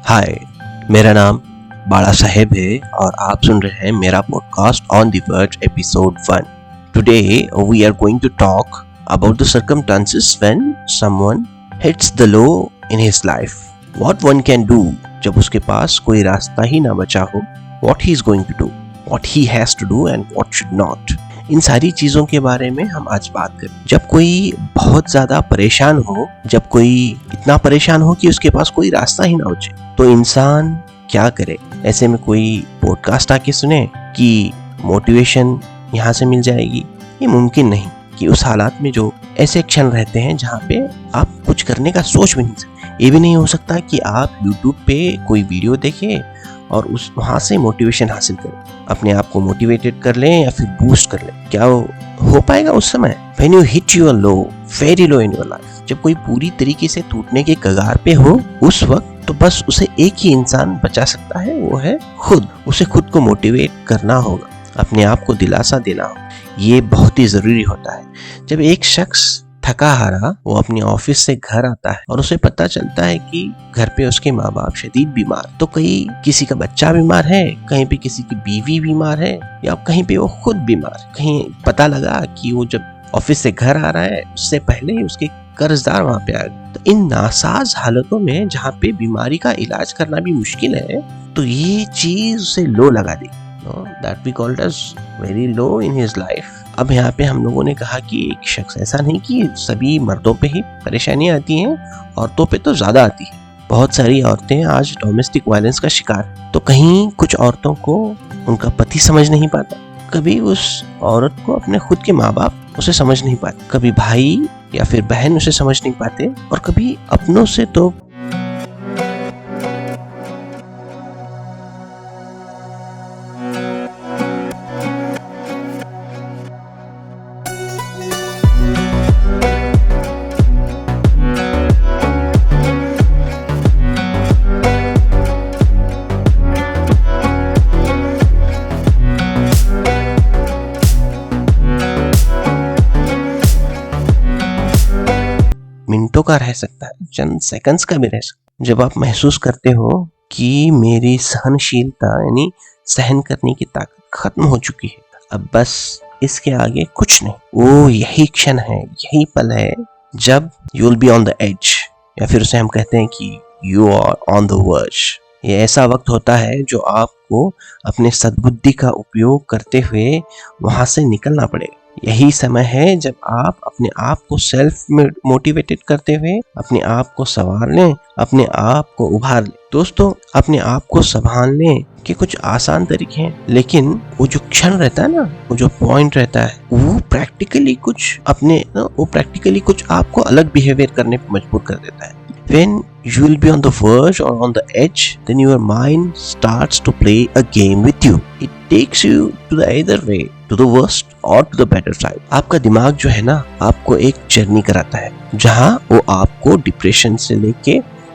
हाय, मेरा नाम बाला साहेब है और आप सुन रहे हैं मेरा podcast on the verge episode 1। Today we are going to talk about the circumstances when someone hits the low in his life. What one can do जब उसके पास कोई रास्ता ही ना बचा हो। What he is going to do, what he has to do and what should not. इन सारी चीजों के बारे में हम आज बात करें। जब कोई बहुत ज्यादा परेशान हो, जब कोई इतना परेशान हो कि उसके पास कोई रास्ता ही ना बचे, तो इंसान क्या करे। ऐसे में कोई पॉडकास्ट आके सुने कि मोटिवेशन यहाँ से मिल जाएगी, ये मुमकिन नहीं। कि उस हालात में जो ऐसे क्षण रहते हैं जहाँ पे आप कुछ करने का सोच भी नहीं सकते। ये भी नहीं हो सकता कि आप YouTube पे कोई वीडियो देखें और उस वहाँ से मोटिवेशन हासिल करें, अपने आप को मोटिवेटेड कर लें या फिर बूस्ट कर लें। क्या हो पाएगा उस समय? When you hit your low, very low in your life, जब कोई पूरी तरीके से टूटने के कगार पे हो, उस वक्त तो बस उसे एक ही इंसान बचा सकता है, वो है खुद। उसे खुद को मोटिवेट करना होगा, अपने आप को दिलासा देना होगा। ये बहुत ही जरूरी होता है। जब एक शख्स थका हारा वो अपने ऑफिस से घर आता है और उसे पता चलता है कि घर पे उसके माँ बाप शदीद बीमार, तो कहीं किसी का बच्चा बीमार है, कहीं पे किसी की बीवी बीमार है, या कहीं पे वो खुद बीमार। कहीं पता लगा कि वो जब ऑफिस से घर आ रहा है उससे पहले ही उसके कर्जदार वहां पे आ गए। तो इन नासाज हालतों में जहाँ पे बीमारी का इलाज करना भी मुश्किल है, तो ये चीज उसे लो लगा दी। That we called as very low in his life। अब यहाँ पे हम लोगों ने कहा कि एक शख्स, ऐसा नहीं कि सभी मर्दों पे ही परेशानियां आती हैं, औरतों पे तो ज्यादा आती है। बहुत सारी औरतें आज डोमेस्टिक वायलेंस का शिकार। तो कहीं कुछ औरतों को उनका पति समझ नहीं पाता, कभी उस औरत को अपने खुद के माँ बाप उसे समझ नहीं पाते, कभी भाई या फिर बहन उसे समझ नहीं पाते, और कभी अपनों से तो मिनटों का रह सकता है, चंद सेकंड्स का भी रह सकता है। जब आप महसूस करते हो कि मेरी सहनशीलता यानी सहन करने की ताकत खत्म हो चुकी है, अब बस इसके आगे कुछ नहीं, वो यही क्षण है, यही पल है जब you will be on the edge, या फिर उसे हम कहते हैं कि you are on the verge. ये ऐसा वक्त होता है जो आपको अपने सद्बुद्धि का उपयोग करते हुए वहां से निकलना पड़ेगा। यही समय है जब आप अपने आप को सेल्फ मोटिवेटेड करते हुए अपने आप को संवार लें, अपने आप को उभार लें। दोस्तों, अपने आप को संभालने के कुछ आसान तरीके हैं, लेकिन वो जो क्षण रहता है ना, वो जो पॉइंट रहता है, वो प्रैक्टिकली कुछ आपको अलग बिहेवियर करने पर मजबूर कर देता है। When you will be on the verge or on the edge, then your mind starts to play a game with you. It takes you to the either way, to the worst or to the better side. आपका दिमाग जो है ना, आपको एक journey कराता है जहां वो आपको डिप्रेशन से लेके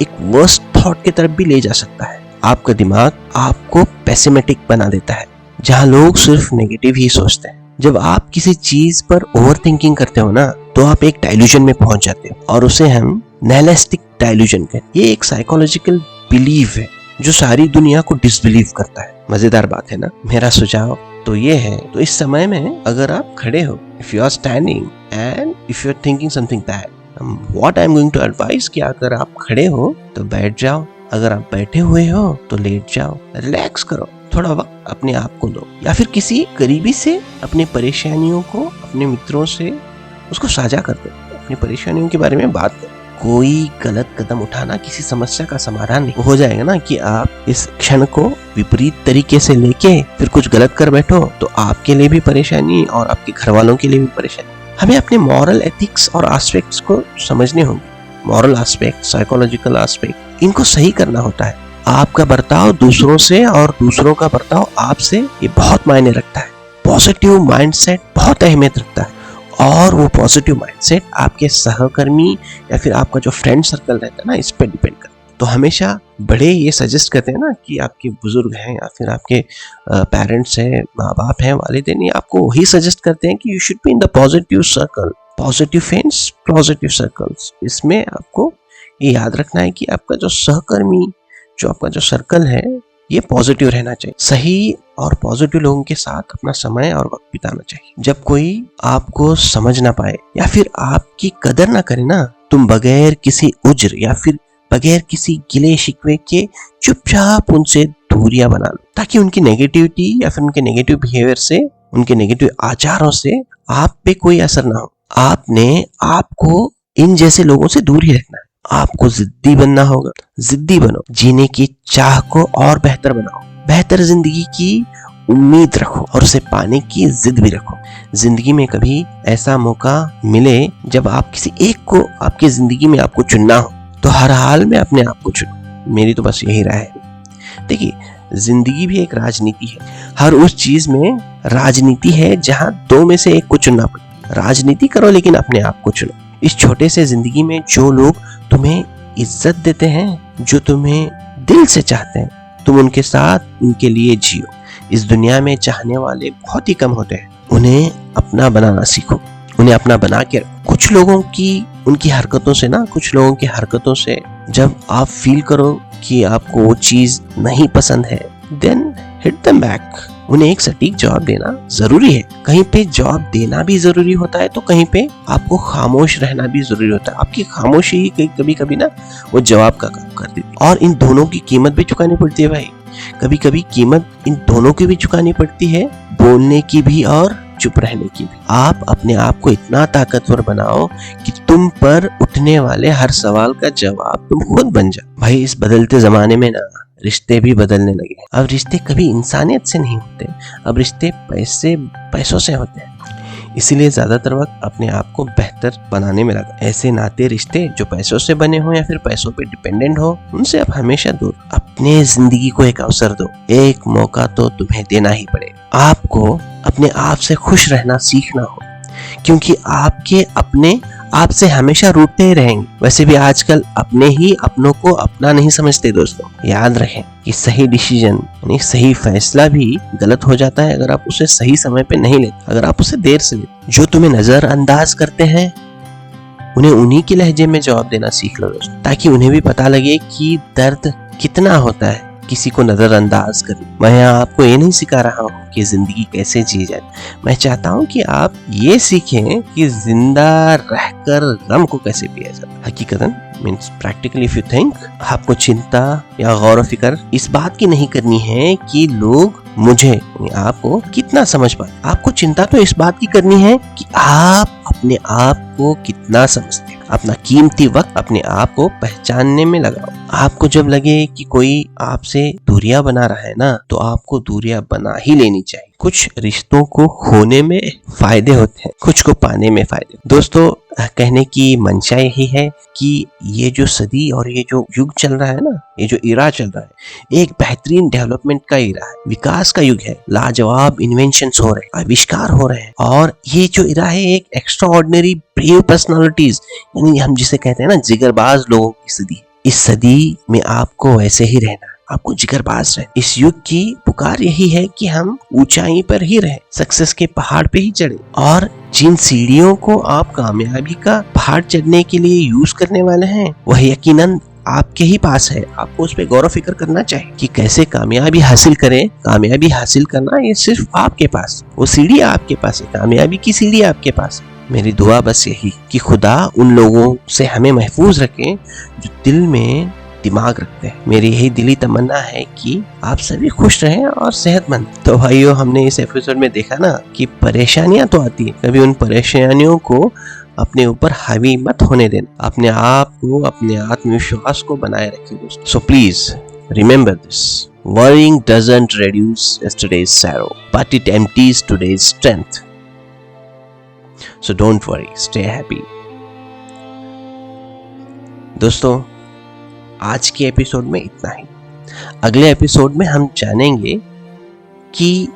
एक वर्स्ट थॉट की तरफ भी ले जा सकता है। आपका दिमाग आपको पेसिमेटिक बना देता है, जहां लोग सिर्फ नेगेटिव ही सोचते हैं। जब आप किसी चीज पर ओवर थिंकिंग करते हो ना, तो आप एक डाइल्यूजन में पहुंच जाते हो, और उसे हम नाइलिस्टिक डाइल्यूजन कहते हैं। ये एक साइकोलॉजिकल बिलीव है जो सारी दुनिया को डिसबिलीव करता है। मजेदार बात है ना। मेरा सुझाव तो ये है, तो इस समय में अगर आप खड़े हो, if you are standing and if you are thinking something bad, what I am going to advice कि अगर आप खड़े हो तो बैठ जाओ, अगर आप बैठे हुए हो तो लेट जाओ, रिलैक्स करो, थोड़ा वक्त अपने आप को दो, या फिर किसी करीबी से अपने परेशानियों को, अपने मित्रों से उसको साझा कर दो, अपनी परेशानियों के बारे में बात करो। कोई गलत कदम उठाना किसी समस्या का समाधान नहीं हो जाएगा ना, कि आप इस क्षण को विपरीत तरीके से लेके फिर कुछ गलत कर बैठो तो आपके लिए भी परेशानी और आपके घर वालों के लिए भी परेशानी। हमें अपने मॉरल एथिक्स और एस्पेक्ट्स को समझने होंगे। मॉरल एस्पेक्ट, साइकोलॉजिकल एस्पेक्ट, इनको सही करना होता है। आपका बर्ताव दूसरों से और दूसरों का बर्ताव आपसे, ये बहुत मायने रखता है। पॉजिटिव माइंडसेट बहुत अहमियत रखता है, और वो पॉजिटिव माइंडसेट आपके सहकर्मी या फिर आपका जो फ्रेंड सर्कल रहता है ना, इस पर डिपेंड करता है। तो हमेशा बड़े ये सजेस्ट करते हैं ना कि आपके बुजुर्ग हैं या फिर आपके पेरेंट्स हैं, माँ बाप हैं, वालिदैन, आपको वही सजेस्ट करते हैं कि you should be in the positive circle, positive friends, positive circles. इसमें आपको ये याद रखना है कि आपका जो सहकर्मी, जो आपका जो सर्कल है, ये पॉजिटिव रहना चाहिए। सही और पॉजिटिव लोगों के साथ अपना समय और वक्त बिताना चाहिए। जब कोई आपको समझ ना पाए या फिर आपकी कदर ना करे ना, तुम बगैर किसी उज्र या फिर बगैर किसी गिले शिकवे के चुपचाप उनसे दूरियां बना लो, ताकि उनकी नेगेटिविटी या फिर उनके नेगेटिव बिहेवियर से, उनके नेगेटिव आचारों से आप पे कोई असर ना हो। आपको इन जैसे लोगों से दूर ही रखना है। आपको जिद्दी बनना होगा। जिद्दी बनो, जीने की चाह को और बेहतर बनाओ, बेहतर जिंदगी की उम्मीद रखो और उसे पाने की जिद भी रखो। जिंदगी में कभी ऐसा मौका मिले जब आप किसी एक को आपकी जिंदगी में आपको चुनना हो, तो हर हाल में अपने आप को चुनो। मेरी तो बस यही राय है। देखिए, जिंदगी भी एक राजनीति है। हर उस चीज में राजनीति है जहां दो में से एक को चुनना पड़े। राजनीति करो लेकिन अपने आप को चुनो। इस छोटे से जिंदगी में जो लोग तुम्हें इज्जत देते हैं, जो तुम्हें दिल से चाहते हैं, तुम उनके साथ, उनके लिए जियो। इस दुनिया में चाहने वाले बहुत ही कम होते हैं। उन्हें अपना बनाना सीखो, उन्हें अपना बना के रखो। कुछ लोगों की उनकी हरकतों से ना, कुछ लोगों की हरकतों से जब आप फील करो कि आपको वो चीज नहीं पसंद है, देन हिट देम बैक। उन्हें एक सटीक जवाब देना जरूरी है। कहीं पे जवाब देना भी जरूरी होता है, तो कहीं पे आपको खामोश रहना भी जरूरी होता है। आपकी खामोशी ही कभी कभी ना वो जवाब का काम कर देती है। और इन दोनों की कीमत भी चुकानी पड़ती है भाई। कभी कभी कीमत इन दोनों की भी चुकानी पड़ती है, बोलने की भी और चुप रहने की भी। आप अपने आप को इतना ताकतवर बनाओ कि तुम पर उठने वाले हर सवाल का जवाब तुम खुद बन जाओ। भाई, इस बदलते जमाने में ना रिश्ते भी बदलने लगे। अब रिश्ते कभी इंसानियत से नहीं होते, अब रिश्ते पैसों से होते हैं। इसीलिए ज्यादातर वक्त अपने आप को बेहतर बनाने में लगा। ऐसे नाते रिश्ते जो पैसों से बने हो या फिर पैसों पे डिपेंडेंट हो, उनसे आप हमेशा दूर। अपने जिंदगी को एक अवसर दो, एक मौका तो तुम्हें देना ही पड़ेगा। आपको अपने आप से खुश रहना सीखना हो, क्योंकि आपके अपने आपसे हमेशा रूठते ही रहेंगे। वैसे भी आजकल अपने ही अपनों को अपना नहीं समझते। दोस्तों, याद रखें कि सही डिसीजन यानी सही फैसला भी गलत हो जाता है अगर आप उसे सही समय पे नहीं लेते, अगर आप उसे देर से लेते। जो तुम्हें नजरअंदाज करते हैं, उन्हें उन्हीं के लहजे में जवाब देना सीख लो दोस्तों, ताकि उन्हें भी पता लगे कि दर्द कितना होता है किसी को नजरअंदाज कर। मैं आपको ये नहीं सिखा रहा हूँ कि जिंदगी कैसे जी जाए। मैं चाहता हूँ कि आप ये सीखें कि जिंदा रहकर गम को कैसे पिया जाए। हकीकतन means practically if you think, आपको चिंता या गौर फिक्र इस बात की नहीं करनी है कि लोग मुझे, आपको कितना समझ पाए। आपको चिंता तो इस बात की करनी है कि आप अपने आप को कितना समझते हैं। अपना कीमती वक्त अपने आप को पहचानने में लगाओ। आपको जब लगे कि कोई आपसे दूरियां बना रहा है ना, तो आपको दूरियां बना ही लेनी चाहिए। कुछ रिश्तों को खोने में फायदे होते हैं, कुछ को पाने में फायदे। दोस्तों, कहने की मंशा यही है कि ये जो सदी और ये जो युग चल रहा है ना, ये जो इरा चल रहा है, एक बेहतरीन डेवलपमेंट का इरा है, विकास का युग है। लाजवाब इन्वेंशंस हो रहे हैं, आविष्कार हो रहे हैं, और ये जो इरा है एक एक्स्ट्रा ऑर्डिनरी ब्रेव पर्सनालिटीज, यानी हम जिसे कहते हैं ना जिगरबाज लोगों की सदी। इस सदी में आपको वैसे ही रहना, आपको जिगरबाज रहे। इस युग की पुकार यही है कि हम ऊंचाई पर ही रहे, सक्सेस के पहाड़ पे ही चढ़े, और जिन सीढ़ियों को आप कामयाबी का पहाड़ चढ़ने के लिए यूज करने वाले हैं, वह यकीनन आपके ही पास है। आपको उस पर गौर फिक्र करना चाहिए कि कैसे कामयाबी हासिल करें। कामयाबी हासिल करना ये सिर्फ आपके पास, वो सीढ़ी आपके पास है, कामयाबी की सीढ़ी आपके पास है। मेरी दुआ बस यही कि खुदा उन लोगों से हमें महफूज रखे जो दिल में दिमाग रखते हैं। मेरी यही दिली तमन्ना है कि आप सभी खुश रहें और सेहतमंद। तो भाइयों, हमने इस एपिसोड में देखा ना कि परेशानियां तो आती है, कभी उन परेशानियों को अपने ऊपर हावी मत होने देना। अपने आप को, अपने आत्मविश्वास को बनाए रखिए दोस्तों। So please remember this, worrying doesn't reduce yesterday's sorrow, but it empties today's strength. So don't worry, stay happy. दोस्तों, आज के एपिसोड में इतना ही। अगले एपिसोड में हम जानेंगे कि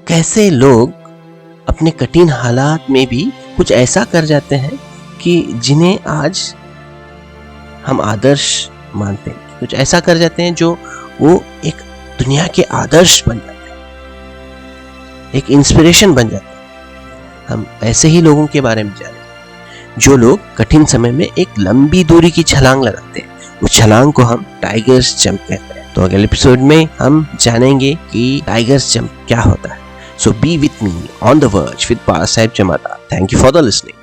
कैसे लोग अपने कठिन हालात में भी कुछ ऐसा कर जाते हैं कि जिन्हें आज हम आदर्श मानते हैं। कुछ ऐसा कर जाते हैं जो वो एक दुनिया के आदर्श बन जाते हैं, एक इंस्पिरेशन बन जाते हैं। हम ऐसे ही लोगों के बारे में जानेंगे जो लोग कठिन समय में एक लंबी दूरी की छलांग लगाते हैं। उस छलांग को हम टाइगर्स जंप कहते हैं। तो अगले एपिसोड में हम जानेंगे कि टाइगर्स जंप क्या होता है। So be with me on the verge with Bala Saheb Jamata. Thank you for the listening.